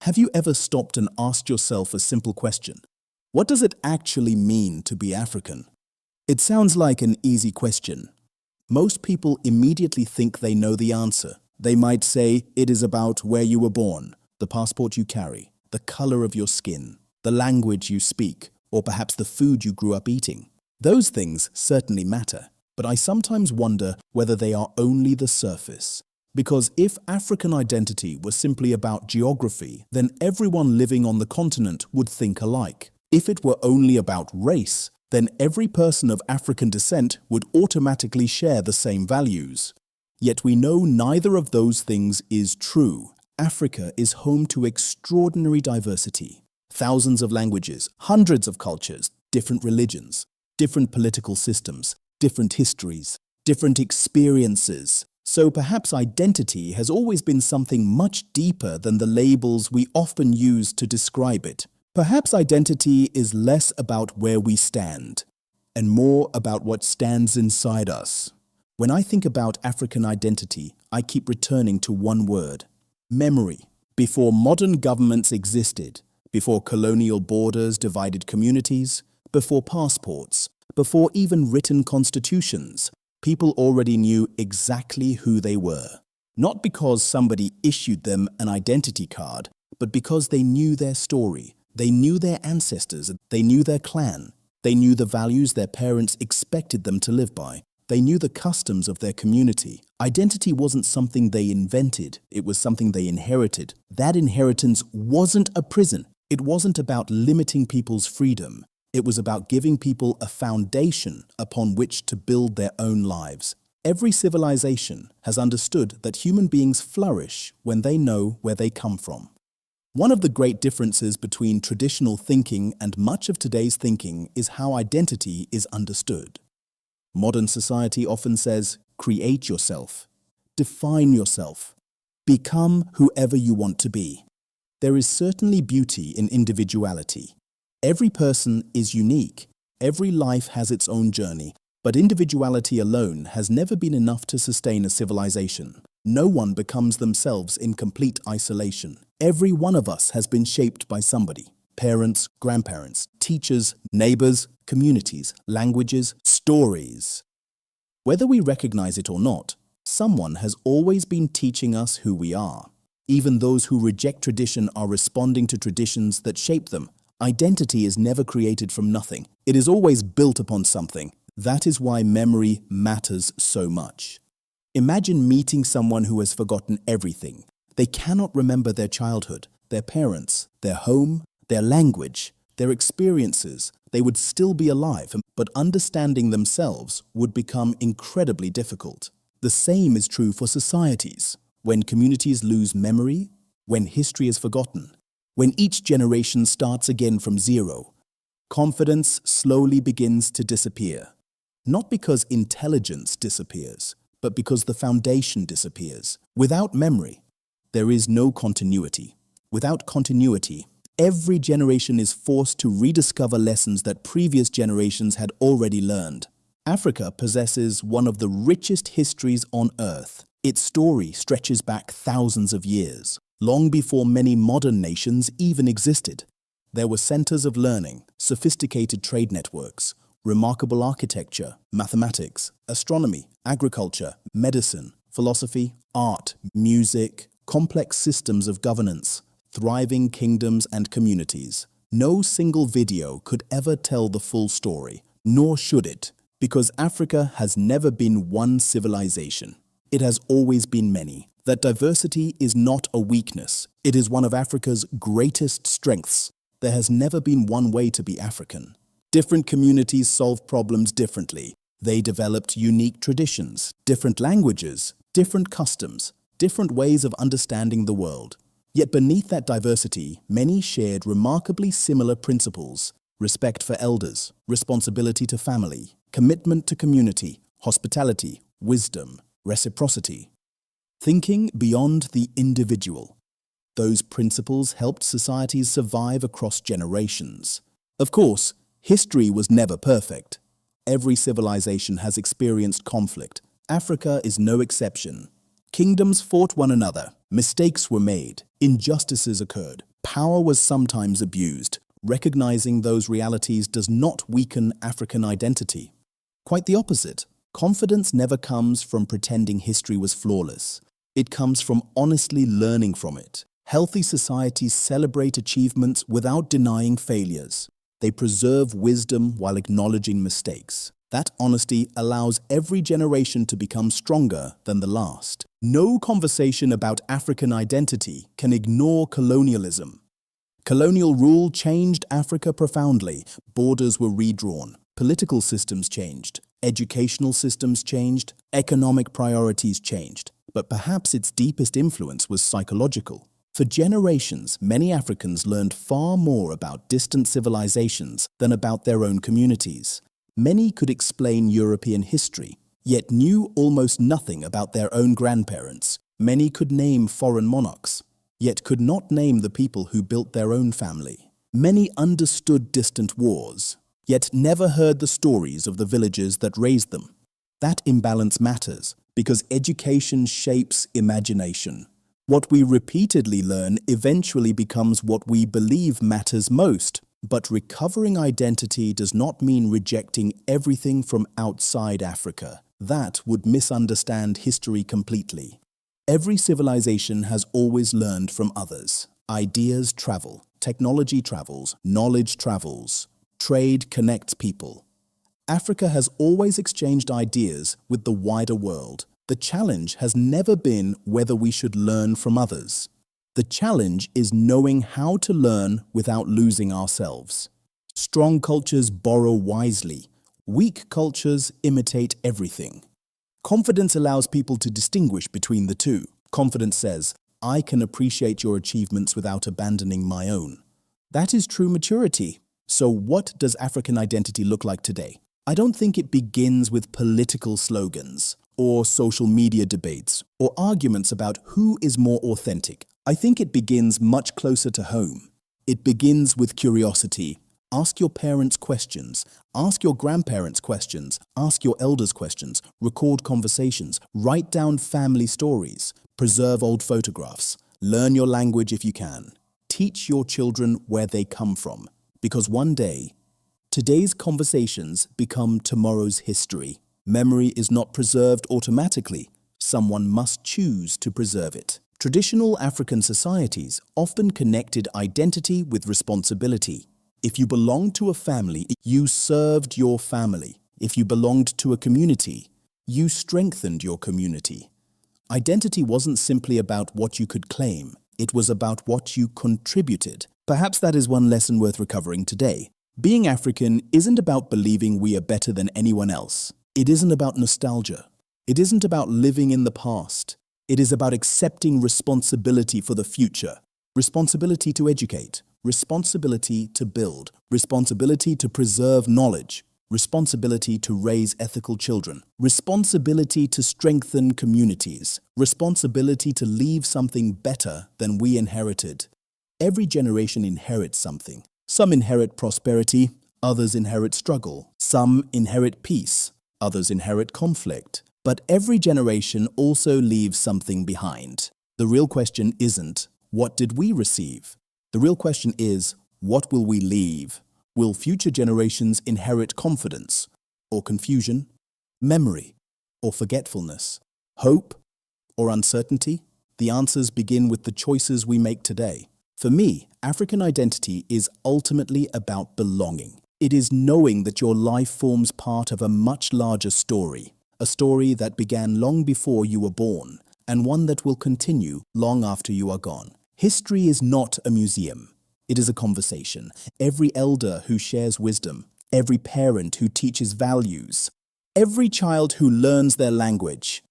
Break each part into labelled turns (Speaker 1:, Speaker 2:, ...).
Speaker 1: Have you ever stopped and asked yourself a simple question? What does it actually mean to be African? It sounds like an easy question. Most people immediately think they know the answer. They might say it is about where you were born, the passport you carry, the color of your skin, the language you speak, or perhaps the food you grew up eating. Those things certainly matter, but I sometimes wonder whether they are only the surface. Because if African identity was simply about geography, then everyone living on the continent would think alike. If it were only about race, then every person of African descent would automatically share the same values. Yet we know neither of those things is true. Africa is home to extraordinary diversity. Thousands of languages, hundreds of cultures, different religions, different political systems, different histories, different experiences. So perhaps identity has always been something much deeper than the labels we often use to describe it. Perhaps identity is less about where we stand and more about what stands inside us. When I think about African identity, I keep returning to one word: memory. Before modern governments existed, before colonial borders divided communities, before passports, before even written constitutions, people already knew exactly who they were. Not because somebody issued them an identity card, but because they knew their story. They knew their ancestors, they knew their clan, they knew the values their parents expected them to live by. They knew the customs of their community. Identity wasn't something they invented, it was something they inherited. That inheritance wasn't a prison. It wasn't about limiting people's freedom. It was about giving people a foundation upon which to build their own lives. Every civilization has understood that human beings flourish when they know where they come from. One of the great differences between traditional thinking and much of today's thinking is how identity is understood. Modern society often says, create yourself, define yourself, become whoever you want to be. There is certainly beauty in individuality. Every person is unique. Every life has its own journey, but individuality alone has never been enough to sustain a civilization. No one becomes themselves in complete isolation. Every one of us has been shaped by somebody. Parents, grandparents, teachers, neighbors, communities, languages, stories. Whether we recognize it or not, someone has always been teaching us who we are. Even those who reject tradition are responding to traditions that shape them. Identity is never created from nothing. It is always built upon something. That is why memory matters so much. Imagine meeting someone who has forgotten everything. They cannot remember their childhood, their parents, their home, their language, their experiences. They would still be alive, but understanding themselves would become incredibly difficult. The same is true for societies. When communities lose memory, when history is forgotten, when each generation starts again from zero, confidence slowly begins to disappear. Not because intelligence disappears, but because the foundation disappears. Without memory, there is no continuity. Without continuity, every generation is forced to rediscover lessons that previous generations had already learned. Africa possesses one of the richest histories on Earth. Its story stretches back thousands of years. Long before many modern nations even existed, there were centers of learning, sophisticated trade networks, remarkable architecture, mathematics, astronomy, agriculture, medicine, philosophy, art, music, complex systems of governance, thriving kingdoms and communities. No single video could ever tell the full story, nor should it, because Africa has never been one civilization. It has always been many. That diversity is not a weakness. It is one of Africa's greatest strengths. There has never been one way to be African. Different communities solve problems differently. They developed unique traditions, different languages, different customs, different ways of understanding the world. Yet beneath that diversity, many shared remarkably similar principles: respect for elders, responsibility to family, commitment to community, hospitality, wisdom, reciprocity. Thinking beyond the individual. Those principles helped societies survive across generations. Of course, history was never perfect. Every civilization has experienced conflict. Africa is no exception. Kingdoms fought one another, mistakes were made, injustices occurred. Power was sometimes abused. Recognizing those realities does not weaken African identity. Quite the opposite. Confidence never comes from pretending history was flawless. It comes from honestly learning from it. Healthy societies celebrate achievements without denying failures. They preserve wisdom while acknowledging mistakes. That honesty allows every generation to become stronger than the last. No conversation about African identity can ignore colonialism. Colonial rule changed Africa profoundly. Borders were redrawn. Political systems changed. Educational systems changed. Economic priorities changed. But perhaps its deepest influence was psychological. For generations, many Africans learned far more about distant civilizations than about their own communities. Many could explain European history, yet knew almost nothing about their own grandparents. Many could name foreign monarchs, yet could not name the people who built their own family. Many understood distant wars, yet never heard the stories of the villages that raised them. That imbalance matters because education shapes imagination. What we repeatedly learn eventually becomes what we believe matters most. But recovering identity does not mean rejecting everything from outside Africa. That would misunderstand history completely. Every civilization has always learned from others. Ideas travel, technology travels, knowledge travels, trade connects people. Africa has always exchanged ideas with the wider world. The challenge has never been whether we should learn from others. The challenge is knowing how to learn without losing ourselves. Strong cultures borrow wisely. Weak cultures imitate everything. Confidence allows people to distinguish between the two. Confidence says, I can appreciate your achievements without abandoning my own. That is true maturity. So what does African identity look like today? I don't think it begins with political slogans or social media debates or arguments about who is more authentic. I think it begins much closer to home. It begins with curiosity. Ask your parents questions. Ask your grandparents questions. Ask your elders questions. Record conversations. Write down family stories. Preserve old photographs. Learn your language if you can. Teach your children where they come from. Because one day, today's conversations become tomorrow's history. Memory is not preserved automatically. Someone must choose to preserve it. Traditional African societies often connected identity with responsibility. If you belonged to a family, you served your family. If you belonged to a community, you strengthened your community. Identity wasn't simply about what you could claim. It was about what you contributed. Perhaps that is one lesson worth recovering today. Being African isn't about believing we are better than anyone else. It isn't about nostalgia. It isn't about living in the past. It is about accepting responsibility for the future. Responsibility to educate. Responsibility to build. Responsibility to preserve knowledge. Responsibility to raise ethical children. Responsibility to strengthen communities. Responsibility to leave something better than we inherited. Every generation inherits something. Some inherit prosperity, others inherit struggle. Some inherit peace, others inherit conflict. But every generation also leaves something behind. The real question isn't, what did we receive? The real question is, what will we leave? Will future generations inherit confidence, or confusion, memory, or forgetfulness, hope, or uncertainty? The answers begin with the choices we make today. For me, African identity is ultimately about belonging. It is knowing that your life forms part of a much larger story, a story that began long before you were born, and one that will continue long after you are gone. History is not a museum. It is a conversation. Every elder who shares wisdom, every parent who teaches values, every child who learns their language,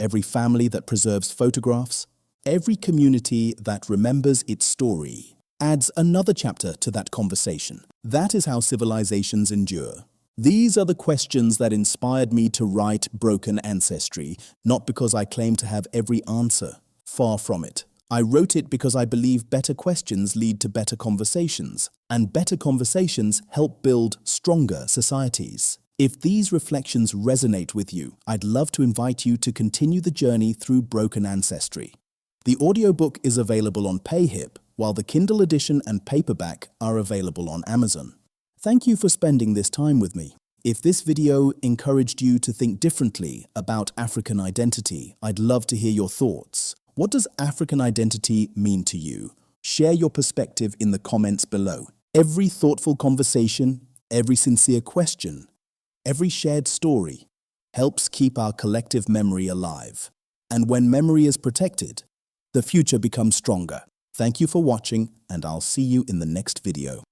Speaker 1: every family that preserves photographs, every community that remembers its story adds another chapter to that conversation. That is how civilizations endure. These are the questions that inspired me to write Broken Ancestry, not because I claim to have every answer. Far from it. I wrote it because I believe better questions lead to better conversations, and better conversations help build stronger societies. If these reflections resonate with you, I'd love to invite you to continue the journey through Broken Ancestry. The audiobook is available on PayHip, while the Kindle edition and paperback are available on Amazon. Thank you for spending this time with me. If this video encouraged you to think differently about African identity, I'd love to hear your thoughts. What does African identity mean to you? Share your perspective in the comments below. Every thoughtful conversation, every sincere question, every shared story helps keep our collective memory alive. And when memory is protected, the future becomes stronger. Thank you for watching, and I'll see you in the next video.